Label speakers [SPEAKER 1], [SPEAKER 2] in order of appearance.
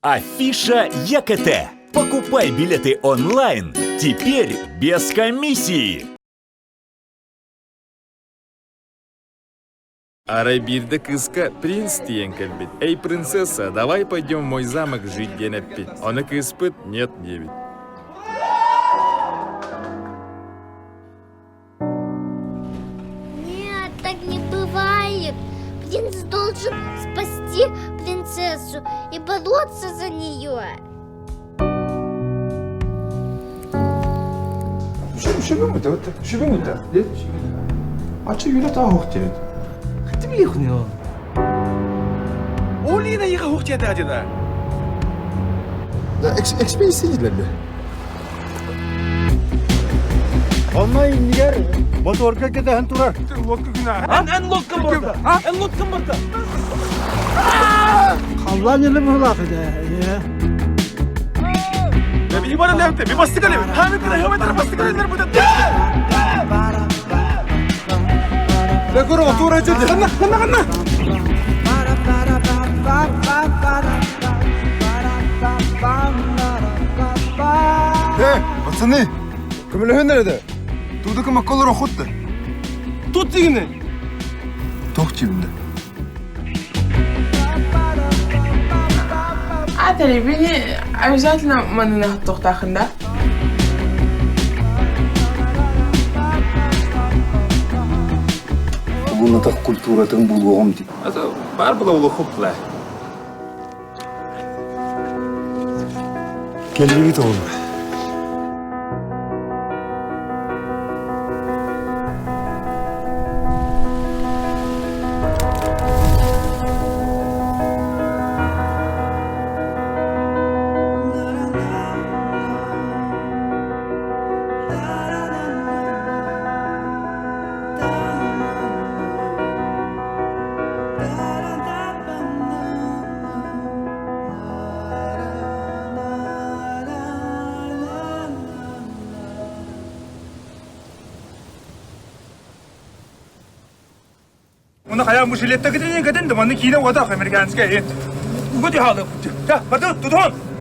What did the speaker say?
[SPEAKER 1] Афиша ЕКТ. Покупай билеты онлайн. Теперь без комиссии.
[SPEAKER 2] Арабирде кыска принц тиен келбит. Эй, принцесса, давай пойдем в мой замок жить денеппит. Оны кыспыт нет дебит.
[SPEAKER 3] Нет, так не бывает. Принц должен спасти принцессу и бороться за нее.
[SPEAKER 4] شو ليه؟ 아치 유나 다 호텔.
[SPEAKER 5] Хатим ихнё. Олина иха хугчета ажида.
[SPEAKER 4] Экспенсивлерде.
[SPEAKER 6] Olmayın nigar. Motorga gidehin turar.
[SPEAKER 5] Ан лодкам барда. Ан лодкам барда.
[SPEAKER 6] Kallan yılı mı lakıda?
[SPEAKER 5] Bir bana levte, bir bastık alev. Hamid kına havadan bastık alevler burada.
[SPEAKER 4] لا كره وطوره جدا.
[SPEAKER 5] Kanna.
[SPEAKER 4] пацаны, көмөлөһөн нерede? Тудык макколор охутты.
[SPEAKER 5] Tut digini.
[SPEAKER 4] Тох чибинде.
[SPEAKER 7] Бени обязательно манына тоқтақында.
[SPEAKER 4] Бул натак культуратын булгом ди.
[SPEAKER 2] Бар была улухупла.
[SPEAKER 4] Келбиги тоғын.
[SPEAKER 5] Оны қая мүшелетті кеденен кеден де маны кейіне одақ американская ет. Үгіде халы. Ja, пардон, тутон.